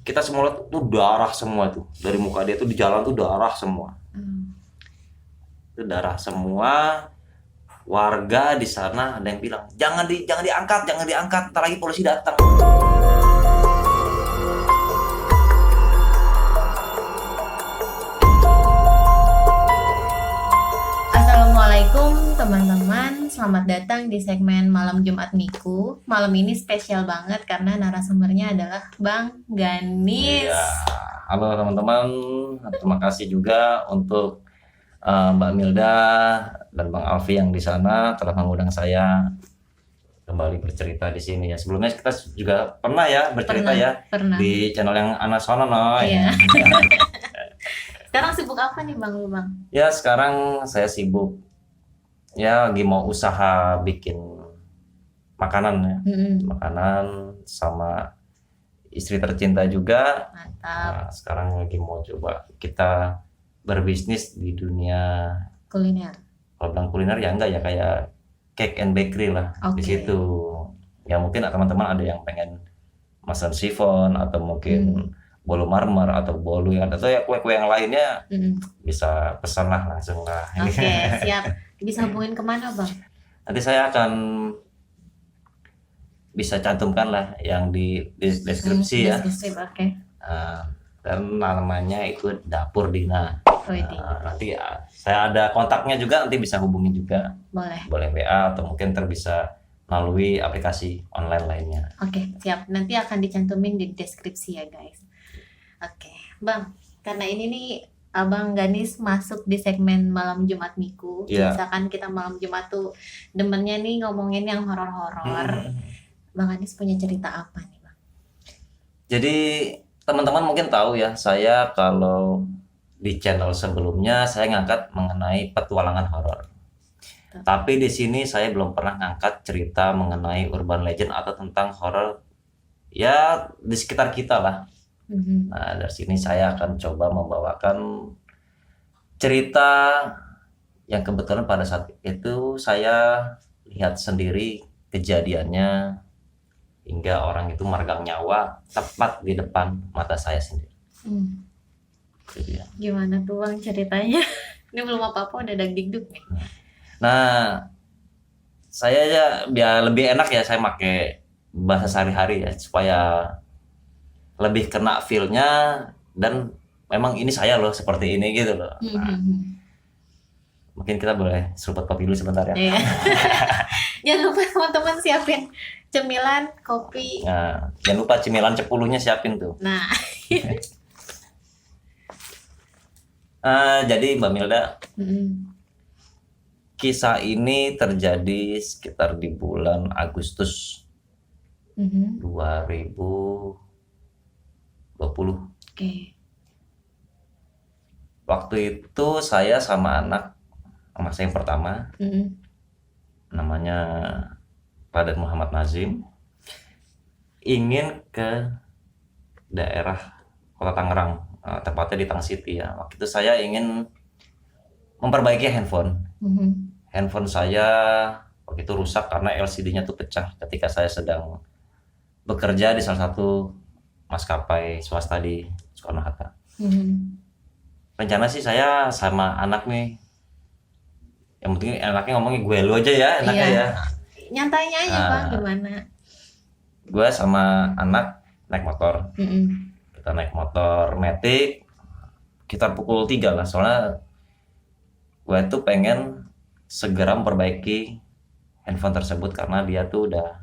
kita semua lihat tuh darah semua tuh dari muka dia tuh di jalan tuh darah semua. Itu darah semua. Warga di sana ada yang bilang jangan diangkat, ntar lagi polisi datang. Assalamualaikum teman-teman, selamat datang di segmen Malam Jumat Miku. Malam ini spesial banget karena narasumbernya adalah Bang Ganis. Ya, halo teman-teman, terima kasih juga untuk Mbak Milda dan Bang Alfi yang di sana telah mengundang saya kembali bercerita di sini ya. Sebelumnya kita juga pernah ya bercerita Pernah. di channel yang Anasono Iya. ya. Sekarang sibuk apa nih Bang lu Bang? Ya sekarang saya sibuk ya lagi mau usaha bikin makanan ya. Makanan sama istri tercinta juga. Mantap. Nah, sekarang lagi mau coba kita berbisnis di dunia Kuliner. kalau bilang kuliner ya enggak ya kayak cake and bakery lah. Di Oke. situ ya mungkin teman-teman ada yang pengen masak chiffon atau mungkin bolu marmer atau bolu yang atau ya kue-kue yang lainnya bisa pesan lah langsung lah. Oke, siap. Bisa hubungin kemana Bang? Nanti saya akan bisa cantumkan lah yang di deskripsi ya. Deskripsi, oke. Dan namanya itu Dapur Dina. Widih. Nanti saya ada kontaknya juga, nanti bisa hubungin juga. Boleh. WA atau mungkin bisa melalui aplikasi online lainnya. Oke, siap. Nanti akan dicantumin di deskripsi ya guys. Oke, Bang. Karena ini nih Abang Ganis masuk di segmen Malam Jumat Miku. Iya. Misalkan kita malam Jumat tuh demennya nih ngomongin yang horor-horor. Bang Ganis punya cerita apa nih Bang? Jadi teman-teman mungkin tahu ya, saya kalau di channel sebelumnya saya ngangkat mengenai petualangan horor. Tapi di sini saya belum pernah ngangkat cerita mengenai urban legend atau tentang horor ya di sekitar kita lah. Nah, dari sini saya akan coba membawakan cerita yang kebetulan pada saat itu saya lihat sendiri kejadiannya hingga orang itu meregang nyawa tepat di depan mata saya sendiri. Jadi, ya. Gimana tuh Bang ceritanya? Ini belum apa-apa udah dagdikduk nih. Nah, saya ya biar lebih enak ya saya pakai bahasa sehari-hari ya supaya lebih kena feel-nya dan memang ini saya loh seperti ini gitu loh. Nah, mungkin kita boleh seruput kopi dulu sebentar ya. Iya. Jangan lupa teman-teman siapin cemilan, kopi. Nah, jangan lupa cemilan cepuluhnya siapin tuh. Nah, Jadi Mbak Milda, kisah ini terjadi sekitar di bulan Agustus 2020. Oke. Waktu itu saya sama anak saya yang pertama, namanya Raden Muhammad Nazim, ingin ke daerah Kota Tangerang, tepatnya di Tang City ya. Waktu itu saya ingin memperbaiki handphone. Handphone saya waktu itu rusak karena LCD-nya tuh pecah ketika saya sedang bekerja di salah satu maskapai swasta di Soekarno-Hatta. Rencana sih saya sama anak nih, yang penting enaknya ngomongnya gue lu aja ya, enaknya Iya. ya. Nyantainya aja Bang, gimana? Gue sama anak naik motor. Mm-mm. Kita naik motor Matic sekitar pukul 3 lah, soalnya gue tuh pengen segera memperbaiki handphone tersebut karena dia tuh udah,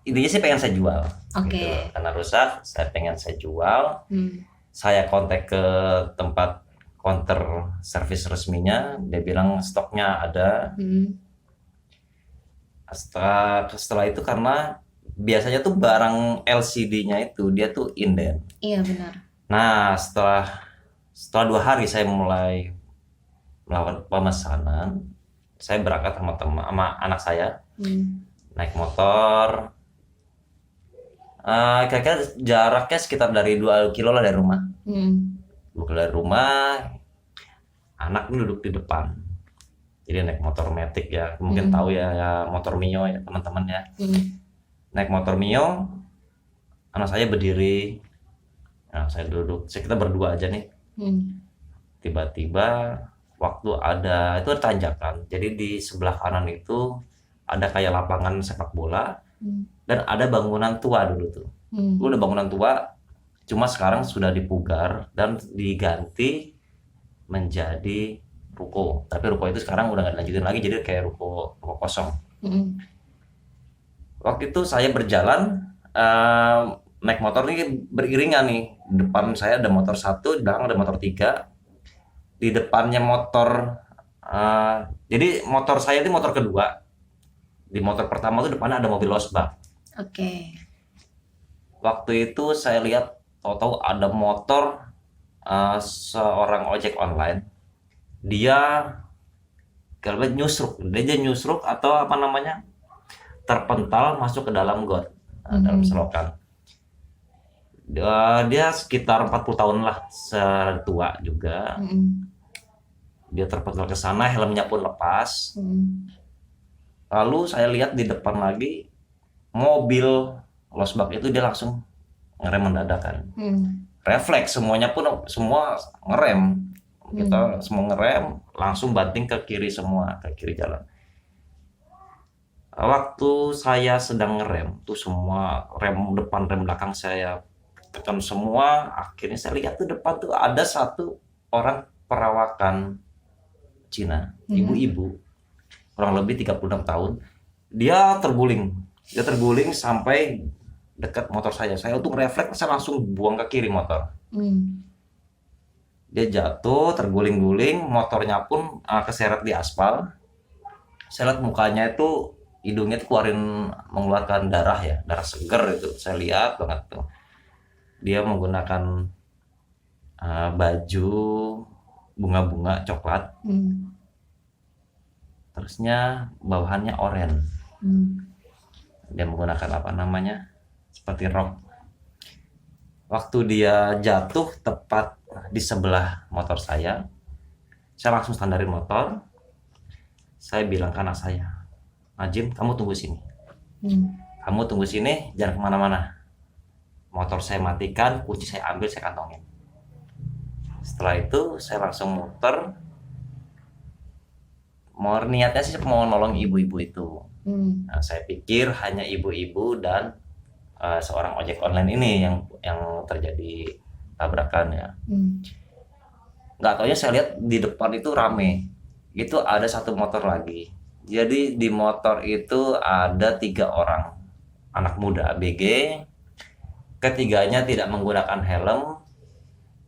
intinya sih pengen saya jual. Oke. Gitu. Karena rusak, saya pengen saya jual. Saya kontak ke tempat counter service resminya, dia bilang stoknya ada. Setelah itu karena biasanya tuh barang LCD-nya itu dia tuh inden. Iya benar. Nah, setelah 2 hari saya mulai melakukan pemesanan, saya berangkat sama anak saya, naik motor. Kira-kira jaraknya sekitar dari 2 kilo lah dari rumah. 2 kilo dari rumah, anak duduk di depan. Jadi naik motor Matic ya, mungkin tahu ya motor Mio ya teman-teman ya. Naik motor Mio, anak saya berdiri Nah, saya duduk, kita berdua aja nih. Tiba-tiba waktu itu ada tanjakan, jadi di sebelah kanan itu ada kayak lapangan sepak bola, dan ada bangunan tua dulu tuh. Udah bangunan tua, cuma sekarang sudah dipugar dan diganti menjadi ruko. Tapi ruko itu sekarang udah nggak dilanjutin lagi, jadi kayak ruko kosong. Waktu itu saya berjalan, naik motor ini beriringan nih. Depan saya ada motor 1, di belakang ada motor 3. Di depannya motor, jadi motor saya itu motor kedua. Di motor pertama tuh depannya ada mobil losbak. Oke. Waktu itu saya lihat, tahu-tahu ada motor seorang ojek online. Dia kalau nyusruk atau apa namanya, terpental masuk ke dalam got, dalam selokan. Dia sekitar 40 tahun lah, setua juga. Dia terpental ke sana, helmnya pun lepas. Lalu saya lihat di depan lagi mobil losbak itu, dia langsung ngerem mendadak kan. Refleks semuanya pun, semua ngerem. Kita semua ngerem, langsung banting ke kiri semua, ke kiri jalan. Waktu saya sedang ngerem tuh, semua rem depan rem belakang saya tekan semua. Akhirnya saya lihat tuh depan tuh ada satu orang perawakan Cina, ibu-ibu, kurang lebih 36 tahun. Dia terguling sampai dekat motor saya. Saya untuk refleks, saya langsung buang ke kiri motor. Dia jatuh, terguling-guling, motornya pun keseret di aspal. Saya lihat mukanya itu, hidungnya itu mengeluarkan darah ya, darah seger itu. Saya lihat banget tuh. Dia menggunakan baju bunga-bunga coklat. Terusnya bawahannya oranye. Dia menggunakan apa namanya, seperti rok. Waktu dia jatuh tepat di sebelah motor saya langsung standarin motor. Saya bilang ke anak saya, Najim, kamu tunggu sini. Kamu tunggu sini, jangan kemana-mana. Motor saya matikan, kunci saya ambil, saya kantongin. Setelah itu saya langsung muter. Niatnya sih mau nolong ibu-ibu itu. Nah, saya pikir hanya ibu-ibu dan seorang ojek online ini yang terjadi tabrakan ya. Nggak taunya saya lihat di depan itu rame. Itu ada satu motor lagi. Jadi di motor itu ada 3 orang anak muda ABG. Ketiganya tidak menggunakan helm.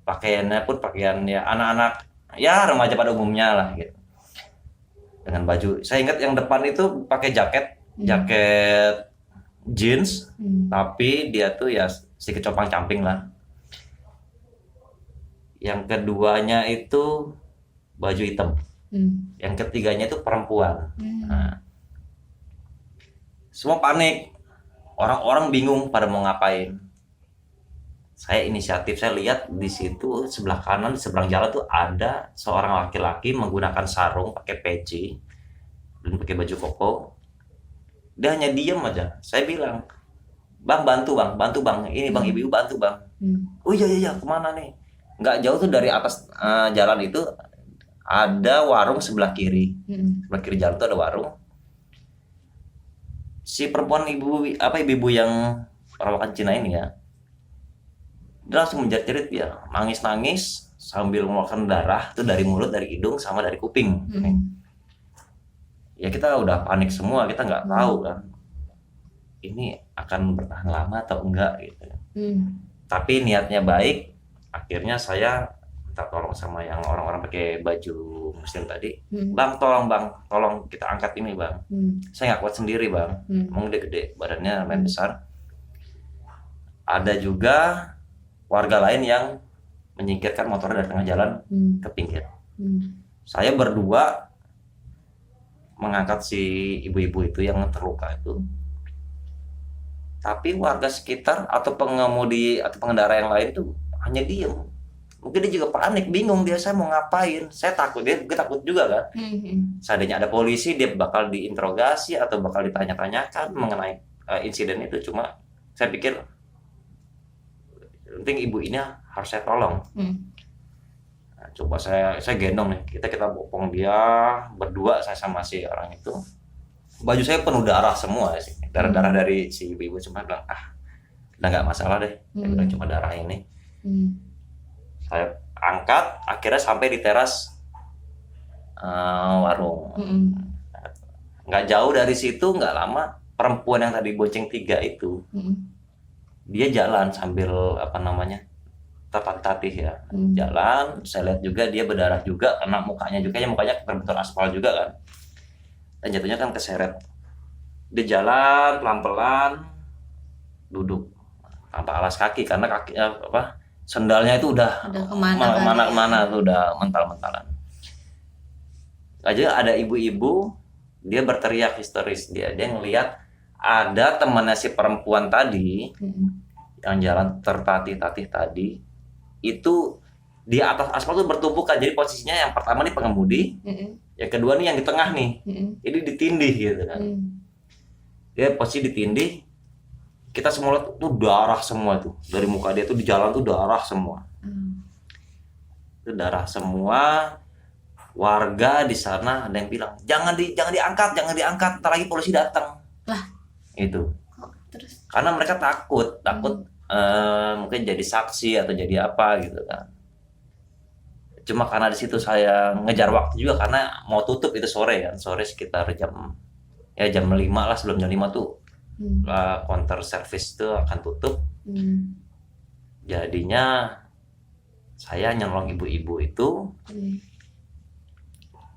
Pakaiannya pun pakaian ya anak-anak ya remaja pada umumnya lah gitu. Dengan baju, saya ingat yang depan itu pakai jaket jeans, tapi dia tuh ya sedikit compang-camping lah. Yang keduanya itu baju hitam. Yang ketiganya itu perempuan. Nah, semua panik, orang-orang bingung pada mau ngapain. Saya inisiatif, saya lihat di situ sebelah kanan, di seberang jalan tuh ada seorang laki-laki menggunakan sarung, pakai peci dan pakai baju koko. Dia hanya diem aja. Saya bilang, bang bantu bang, ini bang, ibu bantu bang. Oh iya kemana nih? Nggak jauh tuh dari atas jalan itu ada warung sebelah kiri. Sebelah kiri jalan tuh ada warung. Si perempuan ibu yang perawakan Cina ini ya, dia langsung menjerit-jerit, dia nangis-nangis sambil mengeluarkan darah tuh dari mulut, dari hidung, sama dari kuping. Ya kita udah panik semua, kita nggak tahu kan ini akan bertahan lama atau enggak gitu. Tapi niatnya baik. Akhirnya saya minta tolong sama yang orang-orang pakai baju muslim tadi. Bang, tolong kita angkat ini bang. Saya nggak kuat sendiri bang. Emang gede-gede badannya, lumayan besar. Ada juga warga lain yang menyingkirkan motornya dari tengah jalan ke pinggir. Saya berdua mengangkat si ibu-ibu itu yang terluka itu. Tapi warga sekitar atau pengemudi atau pengendara yang lain tuh hanya diem. Mungkin dia juga panik, bingung dia, saya mau ngapain. Saya takut, dia takut juga kan. Seandainya ada polisi, dia bakal diinterogasi atau bakal ditanya-tanyakan mengenai insiden itu. Cuma saya pikir penting ibu ini harus saya tolong. Nah, coba saya gendong nih, kita bopong dia berdua, saya sama si orang itu. Baju saya penuh darah semua sih, darah dari si ibu-ibu. Cuma bilang udah nggak masalah deh, saya bilang cuma darah ini. Saya angkat, akhirnya sampai di teras warung. Nggak jauh dari situ, nggak lama, perempuan yang tadi bonceng 3 itu dia jalan sambil tatih ya. Jalan, saya lihat juga dia berdarah juga karena mukanya terbentur aspal juga kan, dan jatuhnya kan keseret. Dia jalan pelan-pelan, duduk tanpa alas kaki karena sendalnya itu udah kemana-mana tuh, udah mental-mentalan. Aja ada ibu-ibu, dia berteriak histeris, dia ngelihat ada temannya si perempuan tadi yang jalan tertatih-tatih tadi itu di atas aspal tuh bertumpukan. Jadi posisinya yang pertama nih pengemudi, yang kedua nih yang di tengah nih, ini ditindih gitu kan. Dia posisi ditindih, kita semua lihat tuh darah semua tuh dari muka dia tuh, di jalan tuh darah semua. Itu darah semua. Warga di sana ada yang bilang jangan diangkat, ntar lagi polisi datang. Lah, itu terus karena mereka takut mungkin jadi saksi atau jadi apa gitu kan. Cuma karena di situ saya ngejar waktu juga karena mau tutup itu sore sekitar jam 5 lah, sebelum jam 5 tuh counter service itu akan tutup. Jadinya saya nyolong ibu-ibu itu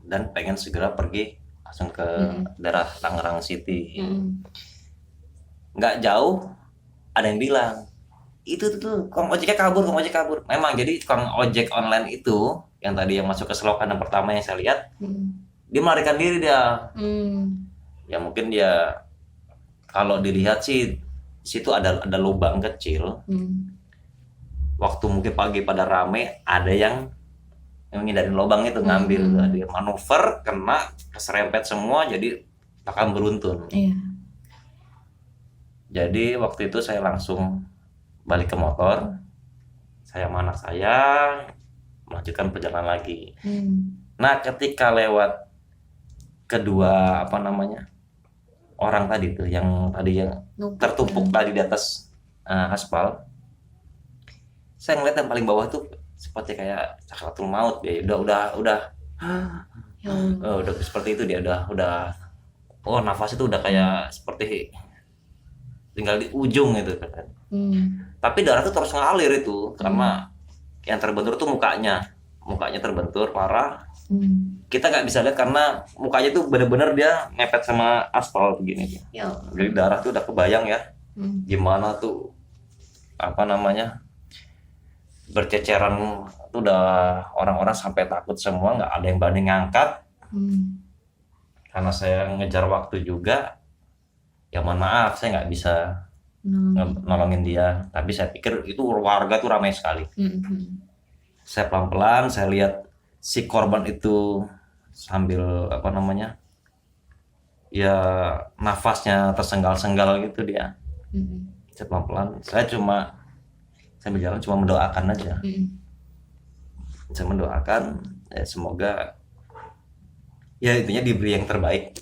dan pengen segera pergi langsung ke daerah Tangerang City. Nggak jauh ada yang bilang itu tuh tukang ojeknya kabur. Memang jadi tukang ojek online itu yang tadi yang masuk ke selokan yang pertama yang saya lihat, dia melarikan diri dia. Ya mungkin dia, kalau dilihat sih situ ada lubang kecil. Waktu mungkin pagi pada rame, ada yang ngindarin lubang itu, ngambil. Dia manuver, kena keserempet semua, jadi akan beruntun. Jadi waktu itu saya langsung balik ke motor, saya sama anak saya melanjutkan perjalanan lagi. Nah ketika lewat kedua orang tadi tuh yang tertumpuk tadi di atas aspal, saya ngeliat yang paling bawah tuh seperti kayak sakratul maut. Dia udah seperti itu. Dia udah nafas itu udah kayak seperti tinggal di ujung gitu kan. Tapi darah tuh terus ngalir itu karena yang terbentur tuh mukanya terbentur parah. Kita nggak bisa lihat karena mukanya tuh bener-bener dia mepet sama aspal begini. Jadi darah tuh udah kebayang ya gimana tuh berceceran tuh, udah orang-orang sampai takut semua, nggak ada yang berani ngangkat. Karena saya ngejar waktu juga, ya mohon maaf saya nggak bisa nolongin dia, tapi saya pikir itu warga tuh ramai sekali. Saya pelan-pelan, saya lihat si korban itu sambil ya nafasnya tersenggal-senggal gitu dia. Saya pelan-pelan, saya berjalan cuma mendoakan aja. Saya mendoakan ya semoga ya intinya diberi yang terbaik.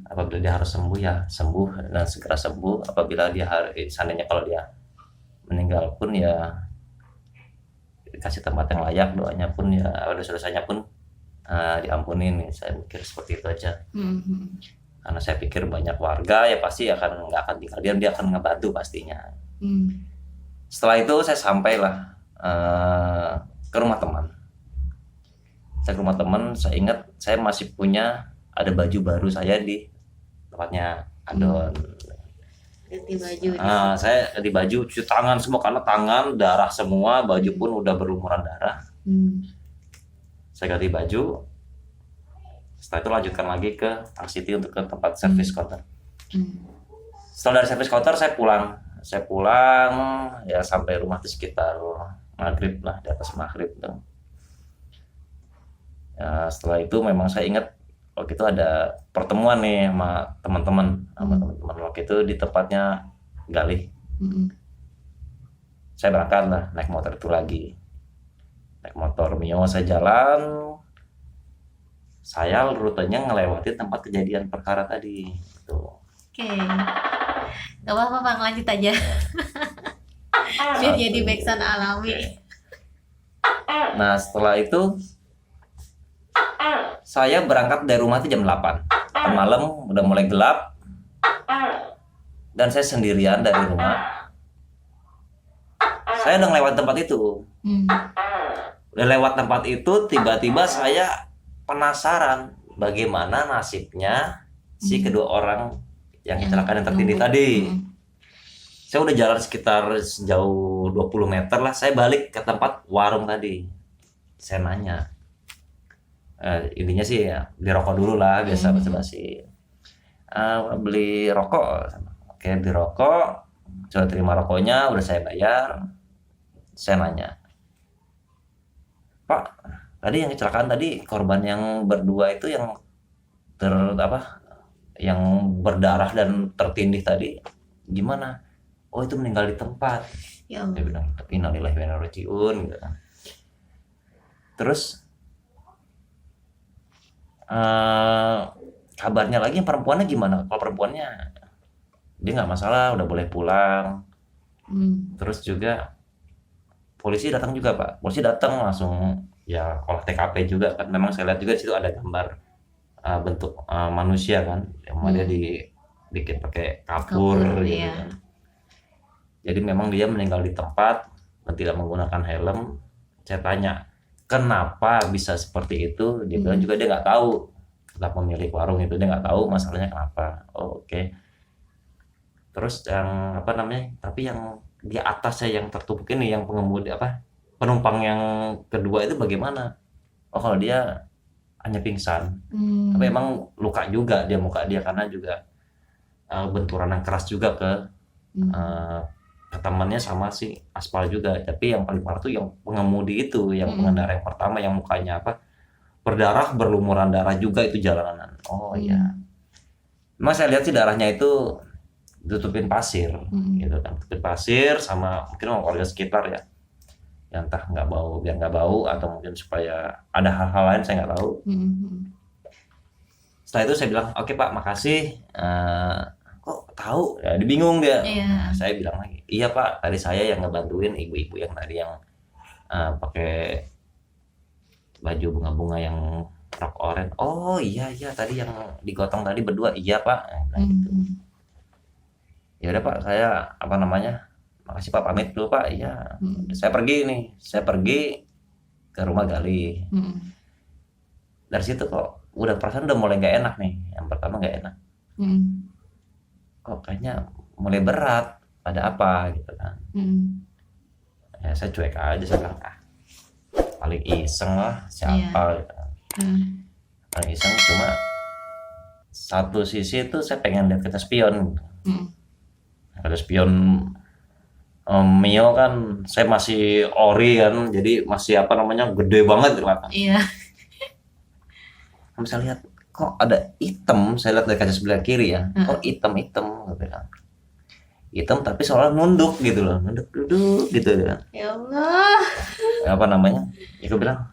Apabila dia harus sembuh ya sembuh dan segera sembuh. Apabila dia seandainya kalau dia meninggal pun ya dikasih tempat yang layak, doanya pun ya dosa-dosanya pun diampunin. Saya mikir seperti itu aja. Karena saya pikir banyak warga ya pasti nggak akan tinggal diam, dia akan ngebantu pastinya. Setelah itu saya sampailah ke rumah teman. Saya ingat saya masih punya ada baju baru saya di tempatnya Adon. Ganti baju. Saya ganti baju, cuci tangan semua karena tangan darah semua, baju pun udah berlumuran darah. Saya ganti baju. Setelah itu lanjutkan lagi ke Tangerang City untuk ke tempat service counter. Setelah dari service counter saya pulang ya sampai rumah itu sekitar maghrib lah, di atas maghrib tuh. Ya, setelah itu memang saya ingat waktu itu ada pertemuan nih sama teman-teman waktu itu di tempatnya Galih. saya berangkat lah naik motor itu lagi, naik motor Mio, saya jalan, saya rutenya ngelewati tempat kejadian perkara tadi gitu. Oke, gak apa-apa Bang, lanjut aja. Biar jadi backsound alami. Nah setelah itu saya berangkat dari rumah itu jam 8 malam, udah mulai gelap, dan saya sendirian dari rumah. Saya udah lewat tempat itu, udah lewat tempat itu, tiba-tiba saya penasaran bagaimana nasibnya si kedua orang yang kecelakaan yang tertindih tadi. Saya udah jalan sekitar sejauh 20 meter lah, saya balik ke tempat warung tadi. Saya nanya, intinya sih ya, beli rokok dulu lah, biasa basa-basi. Beli rokok, oke beli rokok, sudah terima rokoknya, udah saya bayar. Saya nanya, Pak, tadi yang kecelakaan tadi, korban yang berdua itu yang yang berdarah dan tertindih tadi gimana? Oh itu meninggal di tempat. Ya Dia bilang, tapi innalillahi wa inna ilaihi raji'un gitu kan. Terus kabarnya lagi yang perempuannya gimana? Kalau perempuannya dia nggak masalah, udah boleh pulang. Terus juga polisi datang juga Pak, polisi datang langsung ya olah TKP juga kan. Memang saya lihat juga di situ ada gambar bentuk manusia kan, yang dia dibikin pakai kapur gitu iya. kan. Jadi memang dia meninggal di tempat dan tidak menggunakan helm. Saya tanya, kenapa bisa seperti itu? Dia bilang juga dia nggak tahu. Kata pemilik warung itu, dia nggak tahu masalahnya kenapa. Oh, oke. Terus yang tapi yang di atasnya yang tertumpuk ini, yang pengemudi penumpang yang kedua itu bagaimana? Oh kalau dia hanya pingsan. Tapi emang luka juga muka dia karena juga benturan yang keras juga ke temannya sama si aspal juga. Tapi yang paling parah tuh yang pengemudi itu, yang pengendara yang pertama, yang mukanya berdarah, berlumuran darah juga itu jalanan. Oh iya. Memang saya lihat sih darahnya itu tutupin pasir gitu kan, tutupin pasir sama mungkin warga sekitar ya, yang entah biar nggak bau atau mungkin supaya ada hal-hal lain, saya nggak tahu. Setelah itu saya bilang, oke Pak, makasih. Kok tahu? Ya, dibingung dia. Iya. Saya bilang lagi, iya Pak, tadi saya yang ngebantuin ibu-ibu yang tadi yang pakai baju bunga-bunga yang rok oranye. Oh iya tadi yang digotong tadi berdua. Iya Pak. Gitu. Ya udah Pak, saya makasih Pak, pamit dulu Pak. Iya. Saya pergi ke rumah gali. Dari situ kok udah perasaan udah mulai nggak enak nih. Yang pertama nggak enak. Kok kayaknya mulai berat, ada apa gitu kan. Ya saya cuek aja, saya bilang paling iseng lah, siapa gitu. Paling iseng, cuma satu sisi itu saya pengen lihat kita spion. Ada spion Mio kan, saya masih ori kan, jadi masih gede banget kelihatan. Iya. Saya lihat kok ada hitam, saya lihat dari kaca sebelah kiri ya, kok hitam gitu kan. Hitam tapi soalnya nunduk gitu loh, duduk gitu kan. Ya Allah. Ya aku bilang,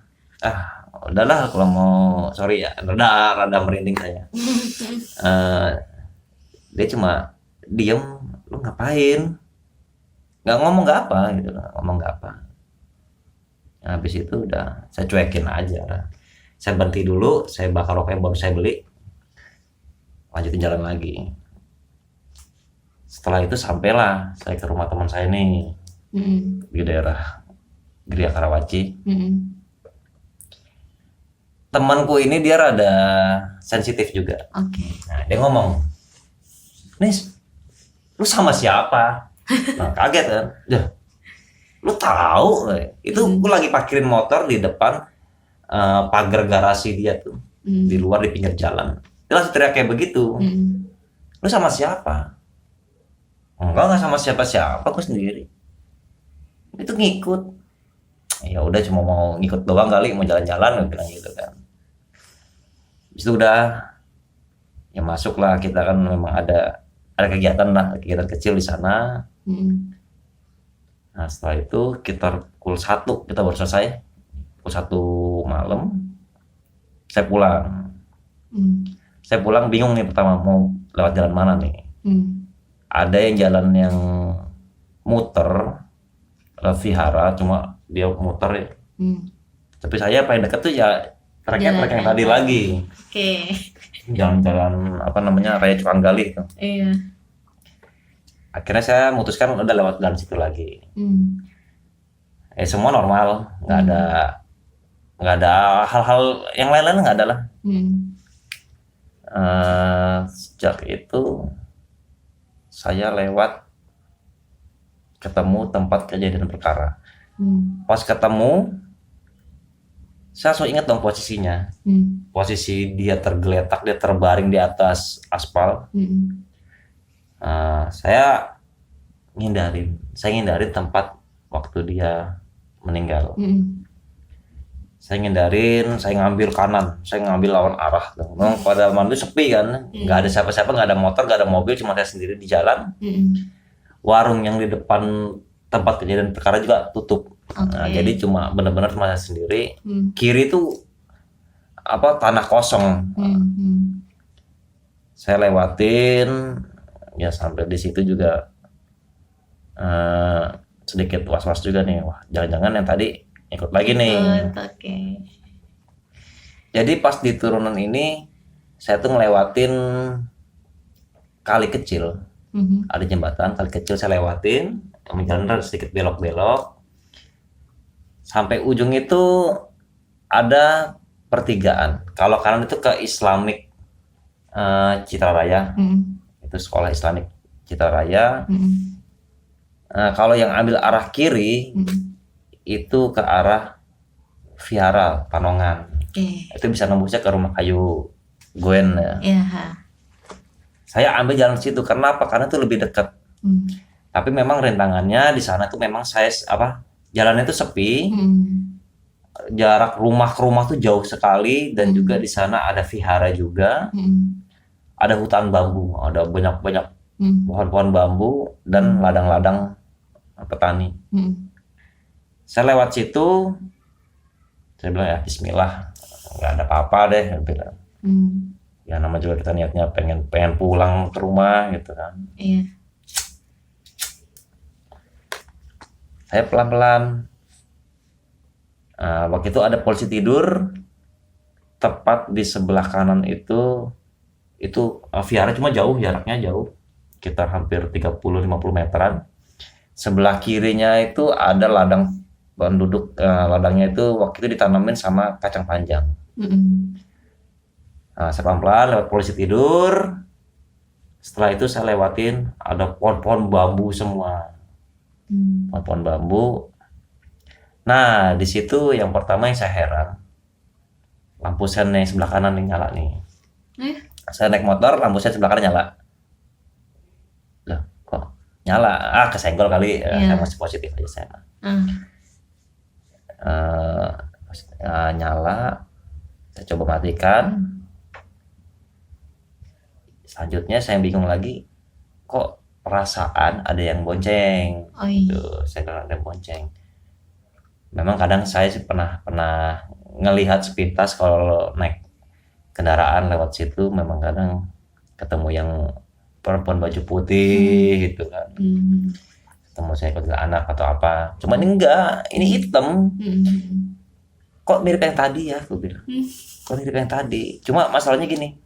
udahlah kalau mau, sorry ya, rada merinding saya. Dia cuma diem, lu ngapain? Nggak ngomong nggak apa gitu lah, Nah, habis itu udah saya cuekin aja. Saya berhenti dulu, saya bakar rokok yang baru saya beli, lanjutin jalan lagi. Setelah itu sampailah saya ke rumah teman saya nih, di daerah Gria Karawaci. Temanku ini dia rada sensitif juga. Nah, dia ngomong, Nis, lu sama siapa? Nah, kaget kan? Ya, lu tahu? Itu gue lagi parkirin motor di depan pagar garasi dia tuh, di luar di pinggir jalan. Dia langsung teriak kayak begitu. Lu sama siapa? Enggak sama siapa-siapa, aku sendiri. Itu ngikut. Ya udah, cuma mau ngikut doang kali, mau jalan-jalan, gue bilang gitu kan. Itu udah ya masuklah, kita kan memang ada kegiatan kecil di sana. Nah setelah itu sekitar pukul 1 kita baru selesai. Pukul 1 malam saya pulang. Saya pulang bingung nih, pertama mau lewat jalan mana nih. Ada yang jalan yang muter, vihara, cuma dia muter ya. Tapi saya paling dekat tuh ya trek yang tadi lagi. Jalan-jalan apa namanya, Raya Cukanggali itu. Iya. Akhirnya saya memutuskan udah lewat jalan situ lagi. Semua normal, nggak ada hal-hal yang lain-lain, nggak ada lah. Sejak itu saya lewat ketemu tempat kejadian perkara. Pas ketemu saya langsung ingat dong posisinya. Posisi dia tergeletak, dia terbaring di atas aspal. Saya ngindarin tempat waktu dia meninggal. Saya ngindarin, saya ngambil kanan, saya ngambil lawan arah. Memang pada malam itu sepi kan, nggak ada siapa-siapa, nggak ada motor, nggak ada mobil, cuma saya sendiri di jalan. Warung yang di depan tempat kejadian perkara juga tutup. Nah, jadi cuma benar-benar cuma saya sendiri. Kiri itu tanah kosong. Saya lewatin, ya sampai di situ juga sedikit was-was juga nih. Wah, jangan-jangan yang tadi ikut lagi nih. Jadi pas di turunan ini saya tuh ngelewatin kali kecil. Ada jembatan kali kecil, saya lewatin, jalan sedikit belok-belok sampai ujung itu ada pertigaan. Kalau kanan itu ke Islamic Citra Raya. Itu sekolah Islamic Citra Raya. Kalau yang ambil arah kiri itu ke arah Vihara Panongan. Itu bisa nembusnya ke Rumah Kayu Gwen ya. Saya ambil jalan situ karena apa? Karena itu lebih dekat. Tapi memang rintangannya di sana tuh memang jalannya itu sepi. Jarak rumah ke rumah tuh jauh sekali, dan juga di sana ada vihara juga. Ada hutan bambu, ada banyak-banyak pohon-pohon bambu dan ladang-ladang petani. Saya lewat situ, saya bilang ya Bismillah, nggak ada apa-apa deh, bilang. Ya nama juga kita niatnya pengen pulang ke rumah gitu kan. Iya. Saya pelan-pelan. Waktu itu ada polisi tidur tepat di sebelah kanan itu vihara, cuma jauh, jaraknya jauh, sekitar hampir 30-50 meteran. Sebelah kirinya itu ada ladang penduduk. Ladangnya itu waktu itu ditanamin sama kacang panjang. Saya pelan-pelan lewat polisi tidur. Setelah itu saya lewatin ada pohon-pohon bambu semua. Pohon-pohon bambu. Nah, di situ yang pertama yang saya heran, lampu sen yang sebelah kanan nih nyala nih. Saya naik motor, lampu sen sebelah kanan nyala. Loh, kok nyala? Kesenggol kali. Saya masih positif aja saya. Nyala. Saya coba matikan. Selanjutnya saya bingung lagi, kok perasaan ada yang bonceng. Tuh, saya bilang ada yang bonceng. Memang kadang saya sih pernah ngelihat sepintas kalau naik kendaraan lewat situ, memang kadang ketemu yang perempuan baju putih gitu kan. Ketemu saya ikut anak atau apa. Cuman ini enggak, ini hitam. Kok mirip yang tadi ya, aku bilang. Kok mirip yang tadi. Cuma masalahnya gini,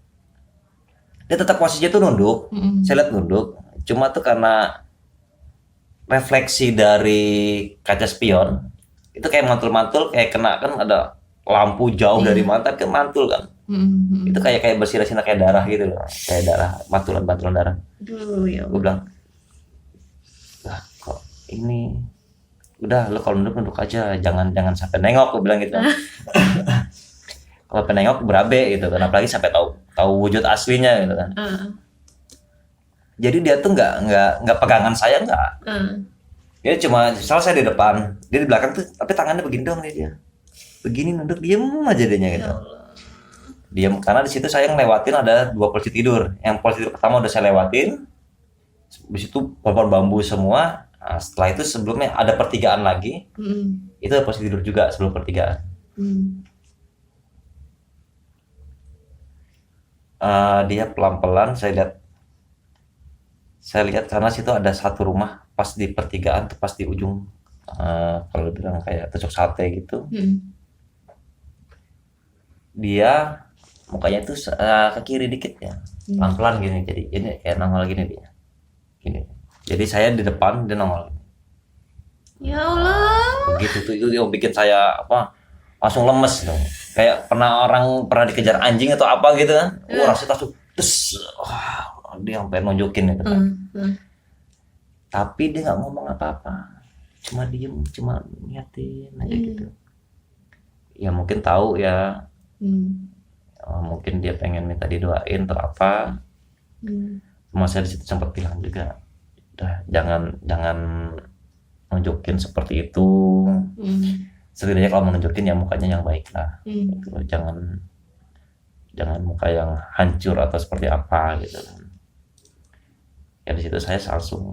dia tetap posisinya tuh nunduk. Saya lihat nunduk. Cuma tuh karena refleksi dari kaca spion itu kayak mantul-mantul, kayak kena kan ada lampu jauh dari mata, kan mantul kan. Itu kayak bersinar-sinar kayak darah gitu loh, kayak darah, mantulan darah. Gue bilang, lah kok ini, udah lo kalau nunduk aja, jangan sampai nengok, gue bilang gitu. Kalau penengok berabe gitu kan, apalagi sampai tahu wujud aslinya gitu kan. Jadi dia tuh nggak pegangan saya, nggak. Dia cuma saya di depan, dia di belakang tuh, tapi tangannya begini dong dia. Begini nunduk, diem aja dia gitu. Diem, karena di situ saya ngelewatin ada 2 polisi tidur. Yang polisi tidur pertama udah saya lewatin. Di situ pohon bambu semua. Nah, setelah itu sebelumnya ada pertigaan lagi. Itu posisi tidur juga sebelum pertigaan. Dia pelan-pelan saya lihat karena situ ada satu rumah pas di pertigaan tuh, pas di ujung, kalau bilang kayak tusuk sate gitu. Dia mukanya tuh ke kiri dikit ya, pelan-pelan gini, jadi ini kayak nongol gini dia, gini. Jadi saya di depan, dia nongol. Ya Allah. Begitu tuh, itu yang bikin saya langsung lemes dong. Kayak pernah dikejar anjing atau apa gitu kan. Rasanya langsung dia sampai nunjukin gitu kan. Tapi dia nggak ngomong apa-apa. Cuma diem, cuma niatin aja gitu. Ya mungkin tahu ya. Mungkin dia pengen minta didoain atau apa. Cuma saya di situ sempat bilang juga, udah jangan nunjukin seperti itu. Setidaknya kalau mau nunjukin ya mukanya yang baik lah. Gitu. Jangan muka yang hancur atau seperti apa gitu. Ya di situ saya langsung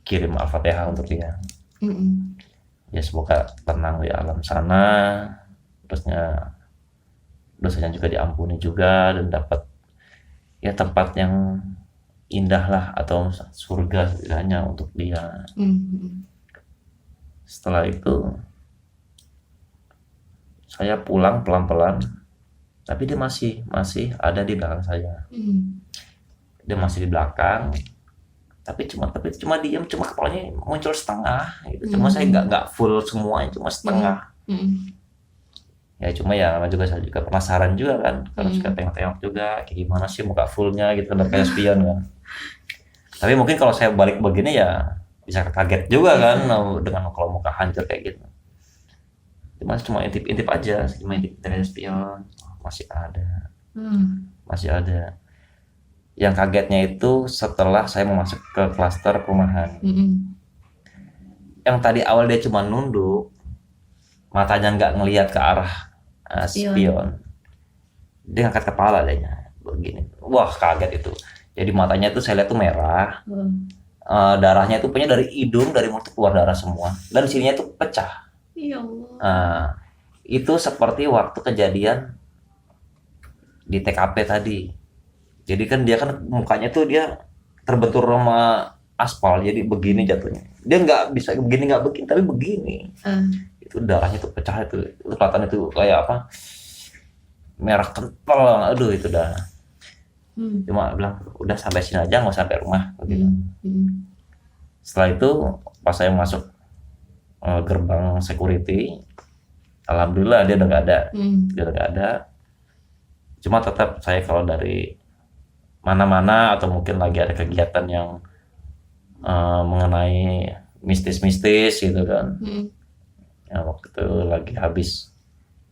kirim Al-Fatihah untuk dia. Ya semoga tenang di alam sana, terusnya dosanya juga diampuni juga, dan dapat ya tempat yang indah lah, atau surga setidaknya untuk dia. Setelah itu saya pulang pelan-pelan, tapi dia masih ada di belakang saya. Dia masih di belakang, tapi cuma diem, cuma kepalanya muncul setengah gitu. Cuma saya nggak full semuanya, cuma setengah. Ya cuma ya juga saya juga penasaran juga kan, karena suka tengok-tengok juga kayak gimana sih muka fullnya gitu, udah kayak spion kan. Tapi mungkin kalau saya balik begini ya bisa kaget juga kan, dengan kalau muka hancur kayak gitu. Cuma intip aja, cuma intip dari spion. Masih ada. Yang kagetnya itu setelah saya mau masuk ke klaster perumahan. Yang tadi awal dia cuma nunduk, matanya nggak ngelihat ke arah spion. Dia ngangkat kepala adanya begini. Wah, kaget itu. Jadi matanya itu saya lihat tuh merah. Darahnya itu punya dari hidung, dari mulut keluar darah semua, dan sininya tuh pecah. Ya Allah. Itu seperti waktu kejadian di TKP tadi. Jadi kan dia kan mukanya tuh dia terbentur sama aspal, jadi begini jatuhnya. Dia nggak bisa begini, tapi begini. Itu darahnya tuh pecah, itu kelihatan itu kayak apa, merah kental. Aduh, itu dah. Cuma bilang udah sampai sini aja, nggak sampai rumah gitu. Setelah itu pas saya masuk gerbang security, alhamdulillah dia udah nggak ada. Cuma tetap saya kalau dari mana-mana atau mungkin lagi ada kegiatan yang mengenai mistis gitu kan. Ya, waktu itu lagi habis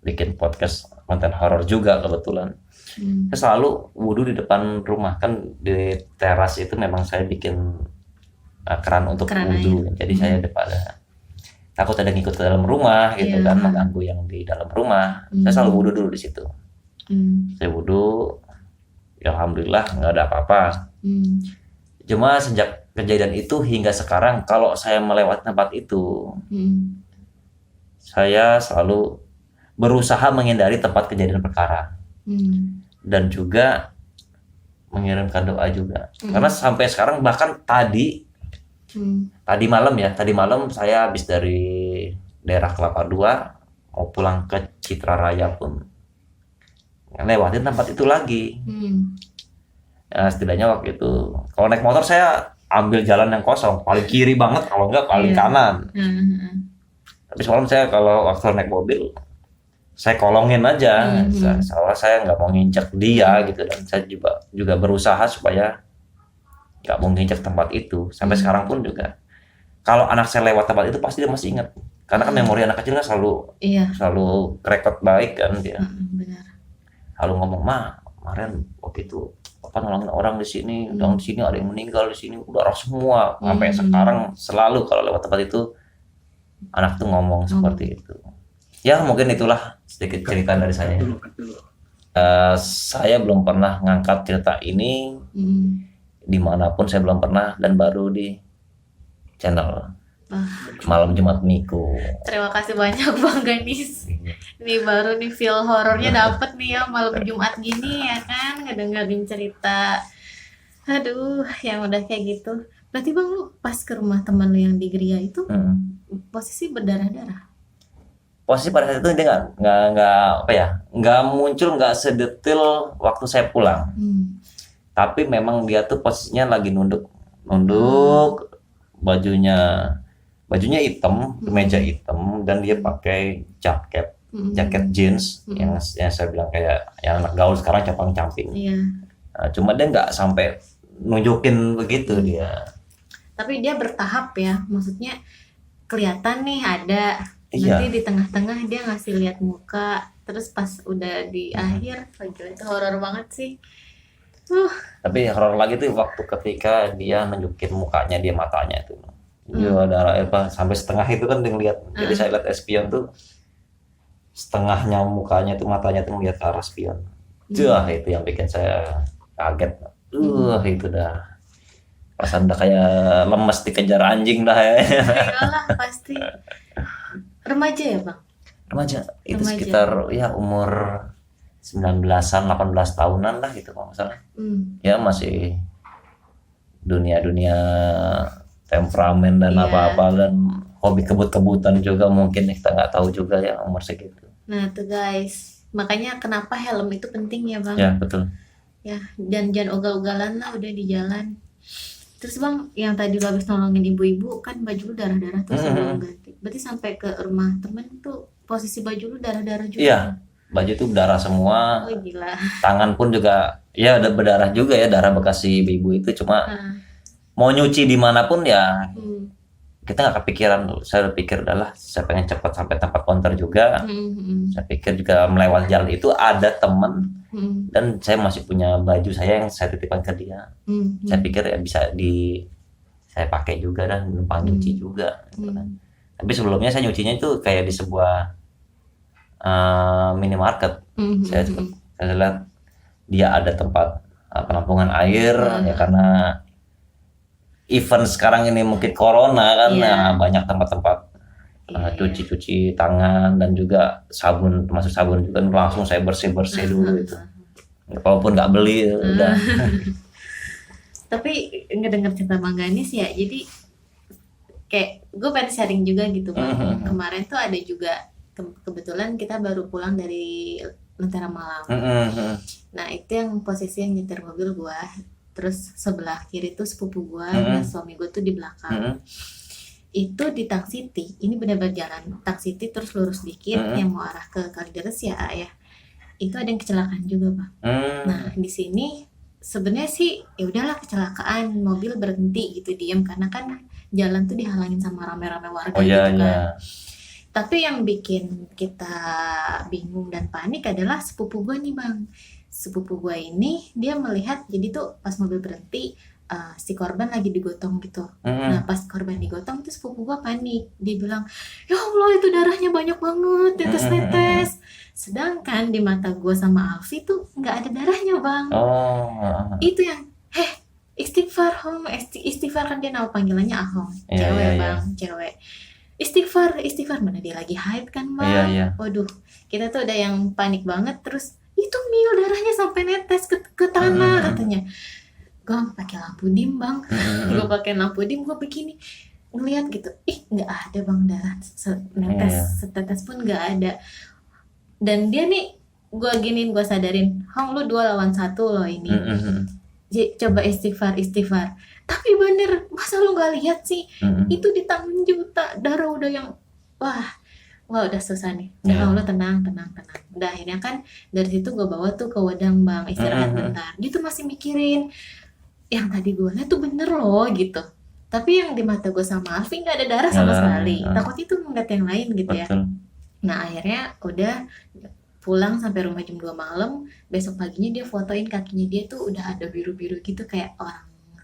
bikin podcast konten horor juga kebetulan. Saya selalu wudhu di depan rumah, kan di teras itu memang saya bikin keran untuk wudhu. Jadi saya daripada takut ada ngikut ke dalam rumah gitu kan, mengganggu yang di dalam rumah. Saya selalu wudhu dulu di situ. Saya wudhu, ya alhamdulillah nggak ada apa-apa. Cuma sejak kejadian itu hingga sekarang, kalau saya melewati tempat itu, saya selalu berusaha menghindari tempat kejadian perkara. Dan juga mengirimkan doa juga. Karena sampai sekarang, bahkan tadi malam saya habis dari daerah Kelapa II mau pulang ke Citra Raya pun lewatin tempat itu lagi. Ya, setidaknya waktu itu kalau naik motor saya ambil jalan yang kosong, paling kiri banget, kalau enggak paling kanan. Tapi semalam saya kalau waktu naik mobil saya kolongin aja. Soalnya saya nggak mau nginjak dia gitu, dan saya juga berusaha supaya nggak mau nginjak tempat itu. Sampai sekarang pun juga kalau anak saya lewat tempat itu pasti dia masih ingat, karena kan memori anak kecil kan selalu rekod baik kan dia. Benar. Lalu ngomong, "Ma, kemarin waktu itu Papa nolongin orang di sini, di sini ada yang meninggal, di sini darah semua." Sampai sekarang selalu kalau lewat tempat itu anak tuh ngomong seperti itu. Ya mungkin itulah sedikit cerita dari saya. Saya belum pernah ngangkat cerita ini dimanapun, saya belum pernah, dan baru di channel Ah, Malam Jumat Miku. terima kasih banyak Bang Ganis. Ini baru nih feel horornya dapet nih ya malam Jumat gini ya kan, ngedengerin cerita. Aduh, yang udah kayak gitu. Berarti Bang lu pas ke rumah teman lu yang di Gria itu posisi berdarah-darah. Posisi pada saat itu dia nggak apa ya, nggak muncul, nggak sedetil waktu saya pulang. Tapi memang dia tuh posisinya lagi nunduk, bajunya hitam, kemeja hitam, dan dia pakai jaket jeans yang saya bilang kayak yang anak gaul sekarang camping. Iya. Nah, cuma dia nggak sampai nunjukin begitu dia. Tapi dia bertahap ya, maksudnya kelihatan nih ada. Iya. Nanti di tengah-tengah dia ngasih lihat muka, terus pas udah di akhir, gila itu horor banget sih. Tapi horor lagi tuh waktu ketika dia nunjukin mukanya, dia matanya itu. Dia darah apa sampai setengah itu kan dia ngeliat. Jadi saya lihat spion tuh setengahnya mukanya tuh, matanya tuh ngeliat ke arah spion. Itu yang bikin saya kaget. Itu dah perasaan udah kayak lemes dikejar anjing dah ya. Iyalah pasti. Remaja ya Bang? Remaja. Itu Remaja. sekitar ya umur 19-an, 18 tahunan lah gitu kalau nggak salah. Ya masih dunia temperamen dan Iya. apa-apa, dan hobi kebut-kebutan juga mungkin kita nggak tahu juga ya umur segitu. Nah tuh guys, makanya kenapa helm itu penting ya Bang? Ya betul. Ya, dan jangan ugal-ugalan lah udah di jalan. Terus Bang, yang tadi lu habis nolongin ibu-ibu kan baju lu darah-darah tuh sebelum ganti. Berarti sampai ke rumah temen tuh posisi baju lu darah-darah juga. Iya, baju itu berdarah semua. Oh gila. Tangan pun juga ya ada berdarah juga ya, darah bekas si ibu itu. Cuma mau nyuci dimanapun ya kita nggak kepikiran. Saya pikir adalah saya pengen cepat sampai tempat konter juga. Saya pikir juga melewati jalan itu ada teman, dan saya masih punya baju saya yang saya titipkan ke dia. Saya pikir ya bisa saya pakai juga dan numpang nyuci juga gitu kan. Tapi sebelumnya saya nyucinya itu kayak di sebuah minimarket. Saya lihat dia ada tempat penampungan air ya, karena event sekarang ini mungkin corona kan. Nah, banyak tempat-tempat cuci tangan dan juga sabun, termasuk sabun juga langsung saya bersih dulu itu. Walaupun nggak beli udah. Tapi ngedenger cerita Bang Ganis ya, jadi kayak gue pengen sharing juga gitu Bang. Kemarin tuh ada juga kebetulan kita baru pulang dari Lentera Malam. Nah itu yang posisi yang nyetir mobil gue, terus sebelah kiri tuh sepupu gue, dan suami gue tuh di belakang. Itu di Tang City, ini benar-benar jalan Tang City terus lurus dikit yang mau arah ke Kalideres ya. Itu ada yang kecelakaan juga Bang. Nah di sini sebenarnya sih ya udahlah kecelakaan, mobil berhenti gitu diam karena kan jalan tuh dihalangin sama rame-rame warga gitu kan. Tapi yang bikin kita bingung dan panik adalah sepupu gue nih Bang. Sepupu gue ini dia melihat, jadi tuh pas mobil berhenti si korban lagi digotong gitu. Nah pas korban digotong itu sepupu gue panik. Dia bilang, ya Allah itu darahnya banyak banget, tetes-tetes. Sedangkan di mata gue sama Alfi tuh nggak ada darahnya Bang. Itu yang istighfar Hong, istighfar kan dia nama panggilannya Ahong. Cewek Bang, cewek. Istighfar mana dia lagi haid kan Bang. Waduh, kita tuh udah yang panik banget. Terus itu Mil darahnya sampai netes ke tanah katanya. Gue pakai lampu dim Bang. Gue pakai lampu dim, gue begini ngeliat gitu. Nggak ada Bang darah netes setetes pun nggak ada. Dan dia nih gue sadarin, Hong lu 2 lawan 1 loh ini. Coba istighfar. Tapi bener, masa lu nggak lihat sih? Itu di tangan juta darah udah yang wah udah susah nih. Allah tenang. Udah akhirnya kan dari situ gue bawa tuh ke Wedang Bang, istirahat bentar. Dia tuh masih mikirin yang tadi gue lihat tuh bener loh gitu. Tapi yang di mata gue sama Alfi nggak ada darah sama sekali. Takut itu ngeliat yang lain gitu ya. Nah akhirnya udah pulang sampai rumah jam 2 malam. Besok paginya dia fotoin kakinya dia tuh udah ada biru-biru gitu, kayak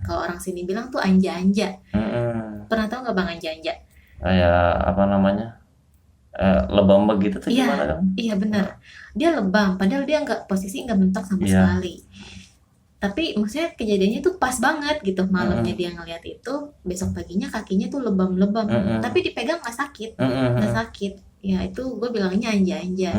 kalau orang sini bilang tuh anja-anja. Pernah tahu nggak Bang anja-anja? Kayak apa namanya? Lebam begitu tuh gimana kan? Iya benar. Dia lebam, padahal dia posisi nggak mentok sama sekali. Tapi maksudnya kejadiannya tuh pas banget gitu, malamnya dia ngeliat itu, besok paginya kakinya tuh lebam-lebam, tapi dipegang nggak sakit, nggak sakit. Ya itu gue bilangnya anja-anja.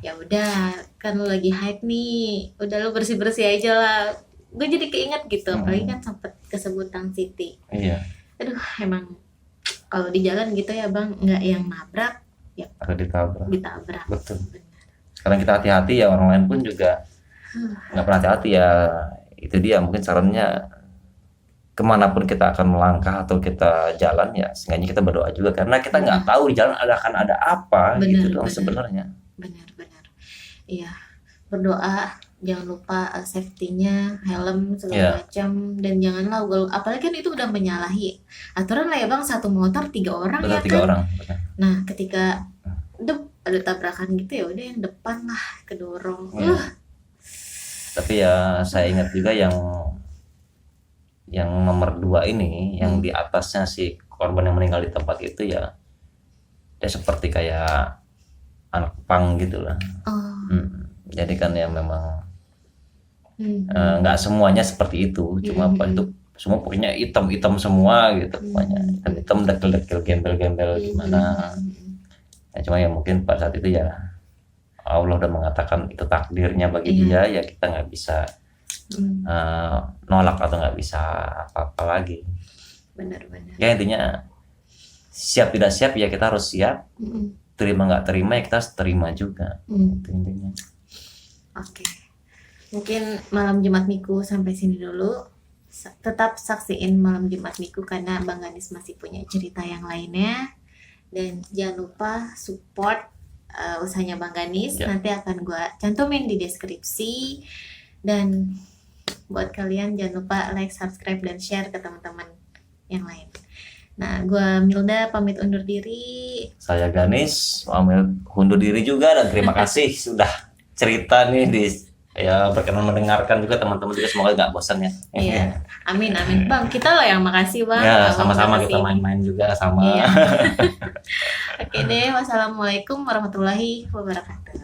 Ya udah, kan lu lagi hype nih, udah lu bersih-bersih aja lah. Gue jadi keinget gitu, apalagi kan sempet kesebut Tang Siti. Iya. Aduh, emang kalau di jalan gitu ya bang, nggak yang nabrak, ya Atau ditabrak. Betul. Sekarang kita hati-hati ya, orang lain pun juga nggak pernah hati-hati ya. Itu dia mungkin sarannya, kemanapun kita akan melangkah atau kita jalan ya, seenggaknya kita berdoa juga, karena kita nggak tahu di jalan akan ada apa. Benar, gitu dong benar. sebenarnya. Benar. Iya, berdoa, jangan lupa safety-nya, helm segala macam, dan janganlah ugal, apalagi kan itu udah menyalahi aturan lah ya bang, satu motor 3 orang. Betul, ya 3 kan. orang. Nah ketika ada tabrakan gitu, ya udah yang depan lah kedorong. Tapi ya saya ingat juga yang nomor 2 ini, yang di atasnya si korban yang meninggal di tempat itu ya, dia seperti kayak anak pang gitu lah. Jadi kan ya memang nggak semuanya seperti itu, cuma apa itu semua pokoknya hitam semua gitu, pokoknya hitam dekil gembel gimana. Ya cuma ya mungkin pada saat itu ya Allah udah mengatakan itu takdirnya bagi dia, ya kita nggak bisa nolak atau nggak bisa apa-apa lagi. Benar. Ya intinya siap tidak siap ya kita harus siap, terima nggak terima ya kita harus terima juga. Itu intinya. Oke. Mungkin malam Jumat Miku sampai sini dulu. Tetap saksiin malam Jumat Miku karena Bang Ganis masih punya cerita yang lainnya. Dan jangan lupa support usahanya Bang Ganis. Nanti akan gue cantumin di deskripsi. Dan buat kalian jangan lupa like, subscribe, dan share ke teman-teman yang lain. Nah, gue Milda pamit undur diri. Saya Ganis pamit undur diri juga, dan terima kasih sudah cerita nih ya berkenan mendengarkan juga teman-teman juga, semoga nggak bosan ya. Iya, amin Bang, kita lah yang makasih Bang. Ya sama-sama, kita main-main juga sama. Iya. Oke deh, wassalamualaikum warahmatullahi wabarakatuh.